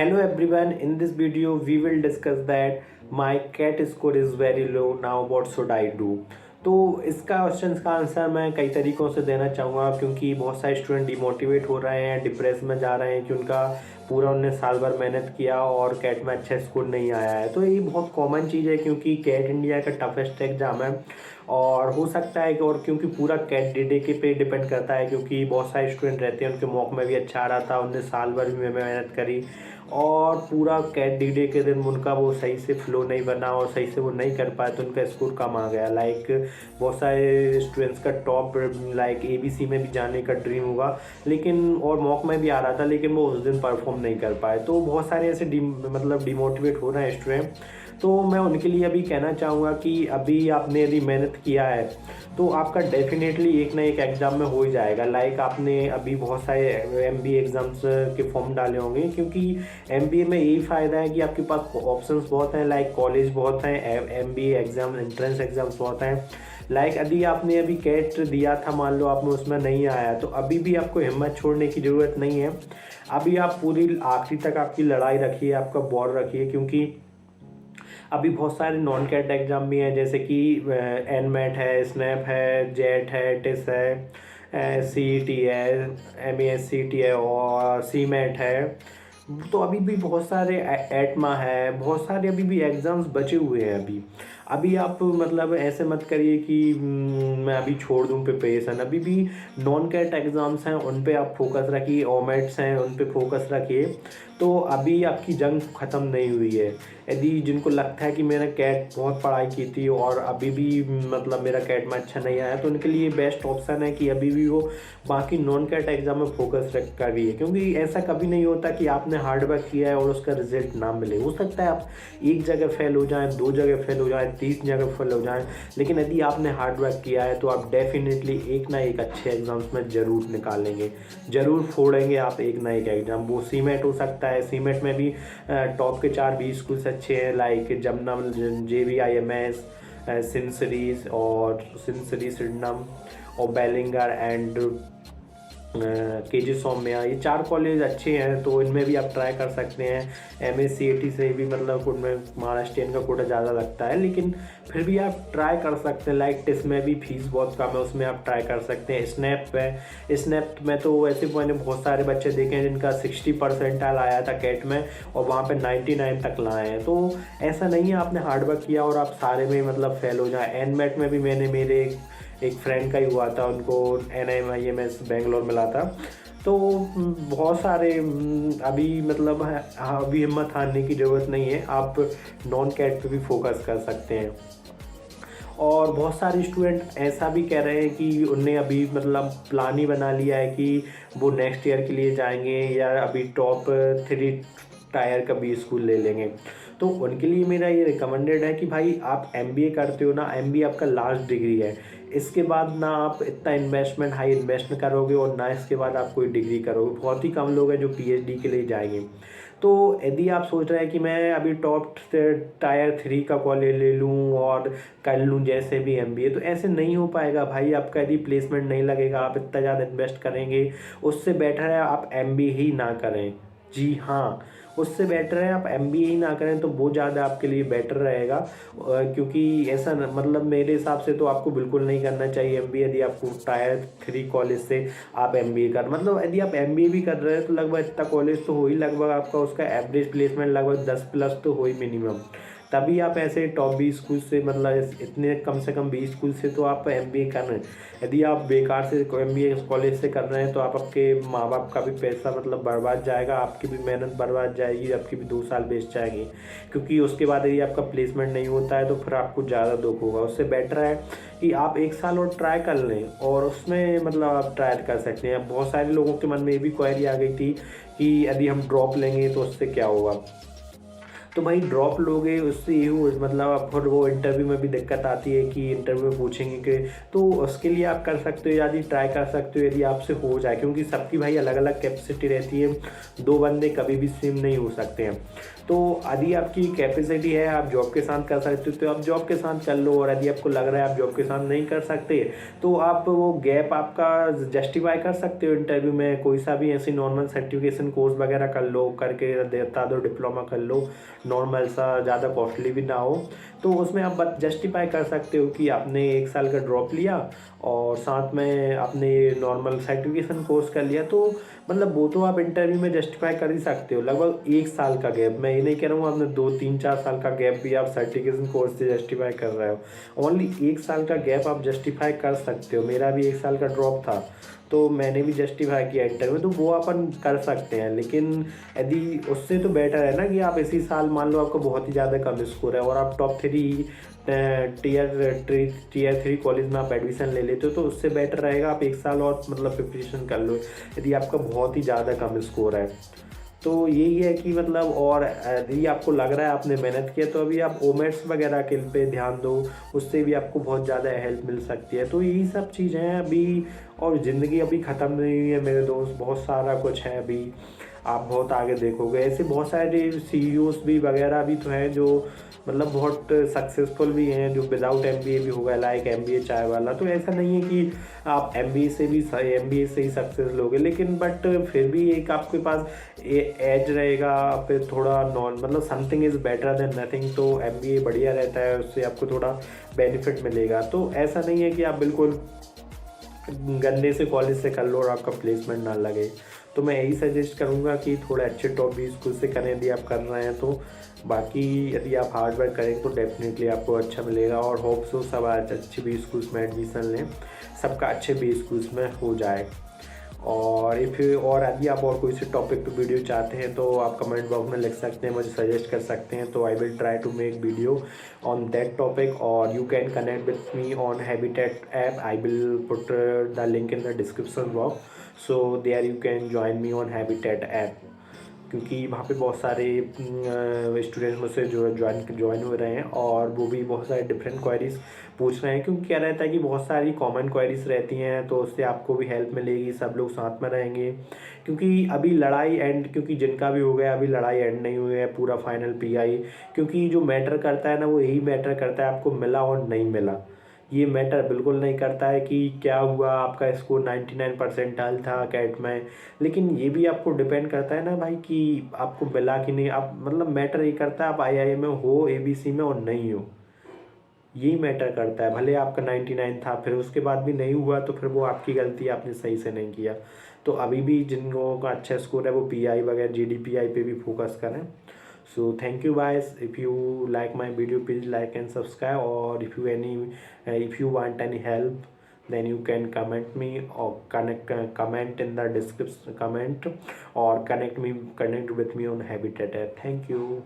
Hello everyone, in this video we will discuss that my CAT score is very low, now what should I do। तो इसका question का answer मैं कई तरीक़ों से देना चाहूँगा, क्योंकि बहुत सारे स्टूडेंट डिमोटिवेट हो रहे हैं, डिप्रेस में जा रहे हैं कि उनका पूरा उन्होंने साल भर मेहनत किया और कैट में अच्छा स्कोर नहीं आया है। तो ये बहुत कॉमन चीज़ है, क्योंकि कैट इंडिया का टफेस्ट एग्ज़ाम है और हो सकता है कि और क्योंकि पूरा कैट डे के पे डिपेंड करता है, क्योंकि बहुत सारे स्टूडेंट रहते हैं उनके मॉक में भी अच्छा आ रहा था, उनने साल भर भी मेहनत करी और पूरा कैट डे के दिन उनका वो सही से फ्लो नहीं बना और सही से वो नहीं कर पाए तो उनका स्कोर कम आ गया। लाइक बहुत सारे स्टूडेंट्स का टॉप लाइक ABC में भी जाने का ड्रीम होगा, लेकिन और मॉक में भी आ रहा था, लेकिन वो उस दिन परफॉर्म नहीं कर पाए। तो बहुत सारे ऐसे डिमोटिवेट हो रहे हैं स्टूडेंट। तो मैं उनके लिए अभी कहना चाहूँगा कि अभी आपने यदि मेहनत किया है तो आपका डेफिनेटली एक ना एक एग्ज़ाम में हो ही जाएगा। लाइक आपने अभी बहुत सारे MBA एग्ज़ाम्स के फॉर्म डाले होंगे, क्योंकि MBA में यही फ़ायदा है कि आपके पास ऑप्शंस बहुत हैं, लाइक कॉलेज बहुत हैं, MBA एग्ज़ाम एंट्रेंस एग्ज़ाम्स बहुत हैं। लाइक यदि आपने अभी कैट दिया था, मान लो आपने उसमें नहीं आया, तो अभी भी आपको हिम्मत छोड़ने की ज़रूरत नहीं है। अभी आप पूरी आखिरी तक आपकी लड़ाई रखिए, आपका बॉल रखिए, क्योंकि अभी बहुत सारे नॉन कैट एग्ज़ाम भी हैं, जैसे कि NMAT है, स्नैप है, जेट है, टिस है, CET है, MESCT है और CMAT है। तो अभी भी बहुत सारे एटमा है, बहुत सारे अभी भी एग्ज़ाम्स बचे हुए हैं। अभी आप ऐसे मत करिए कि मैं अभी छोड़ दूं प्रिपरेशन। अभी भी नॉन कैट एग्ज़ाम्स हैं, उन पे आप फोकस रखिए, ओमेट्स हैं उन पे फोकस रखिए। तो अभी आपकी जंग ख़त्म नहीं हुई है। यदि जिनको लगता है कि मैंने कैट बहुत पढ़ाई की थी और अभी भी मेरा कैट में अच्छा नहीं आया, तो उनके लिए बेस्ट ऑप्शन है कि अभी भी वो बाकी नॉन कैट एग्ज़ाम में फोकस करिए, क्योंकि ऐसा कभी नहीं होता कि आपने हार्ड वर्क किया है और उसका रिजल्ट ना मिले। हो सकता है आप एक जगह फेल हो जाएं, 2 जगह फेल हो जाएं, 30 जगह फेल हो जाएं, लेकिन यदि आपने हार्ड वर्क किया है तो आप डेफिनेटली एक ना एक अच्छे एग्ज़ाम्स में ज़रूर निकालेंगे, ज़रूर फोड़ेंगे आप एक ना एक एग्ज़ाम। वो CMAT हो सकता है, CMAT में भी टॉप के 4-20 स्कूल्स अच्छे हैं, लाइक जमुना, JVIMS, सिंसरी सिडनम और बेलिंगर एंड KG सौम्या। ये 4 कॉलेज अच्छे हैं, तो इनमें भी आप ट्राई कर सकते हैं। MACAT से भी उनमें महाराष्ट्रियन का कोटा ज़्यादा लगता है, लेकिन फिर भी आप ट्राई कर सकते हैं। लाइक टेस्ट में भी फीस बहुत कम है, उसमें आप ट्राई कर सकते हैं। स्नैप में तो ऐसे मैंने बहुत सारे बच्चे देखे हैं जिनका 60% आया था कैट में और वहाँ पे 99 तक लाए हैं। तो ऐसा नहीं है आपने हार्ड वर्क किया और आप सारे में फेल हो जाए। NMAT में भी मेरे एक फ्रेंड का ही हुआ था, उनको NIMS बेंगलोर मिला था। तो बहुत सारे अभी अभी हिम्मत हारने की ज़रूरत नहीं है, आप नॉन कैट पे भी फोकस कर सकते हैं। और बहुत सारे स्टूडेंट ऐसा भी कह रहे हैं कि उन्हें अभी प्लान ही बना लिया है कि वो नेक्स्ट ईयर के लिए जाएंगे या अभी टॉप 3 टायर का भी स्कूल ले लेंगे। तो उनके लिए मेरा ये रिकमेंडेड है कि भाई आप MBA करते हो ना, MBA आपका लास्ट डिग्री है। इसके बाद ना आप इतना हाई इन्वेस्ट करोगे और ना इसके बाद आप कोई डिग्री करोगे। बहुत ही कम लोग हैं जो PhD के लिए जाएंगे। तो यदि आप सोच रहे हैं कि मैं अभी टॉप टायर 3 का कॉलेज ले लूँ और कर लूँ जैसे भी MBA, तो ऐसे नहीं हो पाएगा भाई। आपका यदि प्लेसमेंट नहीं लगेगा, आप इतना ज़्यादा इन्वेस्ट करेंगे, उससे बेटर है आप MBA ही ना करें। जी हाँ, उससे बेटर है आप MBA ही ना करें, तो वो ज़्यादा आपके लिए बेटर रहेगा। क्योंकि ऐसा मेरे हिसाब से तो आपको बिल्कुल नहीं करना चाहिए MBA। यदि आपको टायर 3 कॉलेज से आप MBA कर यदि आप MBA भी कर रहे हैं तो लगभग इतना कॉलेज तो हो ही, लगभग आपका उसका एवरेज प्लेसमेंट लगभग 10+ तो हो ही मिनिमम। तभी आप ऐसे टॉप 20 स्कूल से इतने कम से कम 20 स्कूल से तो आप MBA कर रहे हैं। यदि आप बेकार से MBA कॉलेज से कर रहे हैं तो आप आपके माँ बाप का भी पैसा बर्बाद जाएगा, आपकी भी मेहनत बर्बाद जाएगी, आपकी भी 2 साल वेस्ट जाएंगे। क्योंकि उसके बाद यदि आपका प्लेसमेंट नहीं होता है तो फिर आपको ज़्यादा दुख होगा। उससे बेटर है कि आप 1 साल और ट्राई कर लें और उसमें आप ट्राई कर सकते हैं। बहुत सारे लोगों के मन में ये भी क्वेरी आ गई थी कि यदि हम ड्रॉप लेंगे तो उससे क्या होगा। तो भाई ड्रॉप लोगे उससे ये हो मतलब अब फिर वो इंटरव्यू में भी दिक्कत आती है कि इंटरव्यू में पूछेंगे कि, तो उसके लिए आप कर सकते हो यदि ट्राई कर सकते हो यदि आपसे हो जाए, क्योंकि सबकी भाई अलग अलग कैपेसिटी रहती है, दो बंदे कभी भी सेम नहीं हो सकते हैं। तो यदि आपकी कैपेसिटी है आप जॉब के साथ कर सकते हो तो आप जॉब के साथ कर लो, और यदि आपको लग रहा है आप जॉब के साथ नहीं कर सकते तो आप वो गैप आपका जस्टिफाई कर सकते हो इंटरव्यू में, कोई सा भी ऐसी नॉर्मल सर्टिफिकेशन कोर्स वगैरह कर लो, करके देता दो, डिप्लोमा कर लो नॉर्मल सा, ज़्यादा कॉस्टली भी ना हो। तो उसमें आप जस्टिफाई कर सकते हो कि आपने 1 साल का ड्रॉप लिया और साथ में आपने नॉर्मल सर्टिफिकेशन कोर्स कर लिया, तो मतलब वो तो आप इंटरव्यू में जस्टिफाई कर ही सकते हो। लगभग 1 साल का गैप, मैं ये नहीं कह रहा हूँ आपने 2 3 4 साल का गैप भी आप सर्टिफिकेशन कोर्स से जस्टिफाई कर रहे हो, ओनली 1 साल का गैप आप जस्टिफाई कर सकते हो। मेरा भी 1 साल का ड्रॉप था तो मैंने भी जस्टिफाई किया इंटरव्यू, तो वो अपन कर सकते हैं। लेकिन यदि उससे तो बेटर है ना कि आप इसी साल मान लो आपका बहुत ही ज़्यादा कम स्कोर है और आप टॉप 3 टीयर 3 कॉलेज में आप एडमिशन ले लेते हो, तो उससे बेटर रहेगा आप 1 साल और मतलब प्रिपरेशन कर लो यदि आपका बहुत ही ज़्यादा कम स्कोर है। तो यही है कि मतलब, और यदि आपको लग रहा है आपने मेहनत किया तो अभी आप ओमेट्स वगैरह के पे ध्यान दो, उससे भी आपको बहुत ज़्यादा हेल्प मिल सकती है। तो यही सब चीज़ हैं अभी, और ज़िंदगी अभी ख़त्म नहीं हुई है मेरे दोस्त, बहुत सारा कुछ है अभी, आप बहुत आगे देखोगे। ऐसे बहुत सारे सीईओस भी वगैरह भी तो हैं जो मतलब बहुत सक्सेसफुल भी हैं, जो विदाउट एमबीए भी हो गया, लाइक एमबीए चाय वाला। तो ऐसा नहीं है कि आप एमबीए से ही सक्सेस लोगे, लेकिन बट फिर भी एक आपके पास एज रहेगा, फिर थोड़ा नॉन मतलब something is better than nothing, तो एमबीए बढ़िया रहता है, उससे आपको थोड़ा बेनिफिट मिलेगा। तो ऐसा नहीं है कि आप बिल्कुल गंदे से कॉलेज से कर लो और आपका प्लेसमेंट ना लगे। तो मैं यही सजेस्ट करूँगा कि थोड़े अच्छे टॉप 20 स्कूल से करें यदि आप कर रहे हैं तो। बाकी यदि आप हार्ड वर्क करेंगे तो डेफिनेटली आपको अच्छा मिलेगा, और होप सो सब आज अच्छे 20 स्कूल्स में एडमिशन लें, सबका अच्छे 20 स्कूल्स में हो जाए। और और यदि आप और कोई से टॉपिक पे वीडियो चाहते हैं तो आप कमेंट बॉक्स में लिख सकते हैं, मुझे सजेस्ट कर सकते हैं, तो I will try to make video on that topic. और you can connect with me on Habitat app, I will put the link in the description box, so there you can join me on Habitat app, क्योंकि वहाँ पे बहुत सारे students मुझसे जो join हो रहे हैं, और वो भी बहुत सारे डिफरेंट क्वेरीज पूछ रहे हैं, क्योंकि क्या रहता है कि बहुत सारी कॉमन क्वेरीज रहती हैं, तो उससे आपको भी हेल्प मिलेगी, सब लोग साथ में रहेंगे। क्योंकि अभी लड़ाई एंड, क्योंकि जिनका भी हो गया अभी लड़ाई एंड नहीं हुई है, पूरा फाइनल पीआई, क्योंकि जो मैटर करता है ना वो यही मैटर करता है आपको मिला और नहीं मिला। ये मैटर बिल्कुल नहीं करता है कि क्या हुआ, आपका स्कोर 99 परसेंटाइल था कैट में, लेकिन ये भी आपको डिपेंड करता है ना भाई कि आपको मिला कि नहीं। आप मतलब मैटर ये करता है आप आईआई में हो, एबीसी में और नहीं हो, यही मैटर करता है। भले आपका 99 था फिर उसके बाद भी नहीं हुआ तो फिर वो आपकी गलती है, आपने सही से नहीं किया। तो अभी भी जिन लोगों का अच्छा स्कोर है वो पीआई वगैरह जीडीपीआई पे भी फोकस करें। So thank you guys. If you like my video, please like and subscribe. Or if you want any help, then you can comment me or comment in the description comment, or connect with me on Habitat app. Thank you.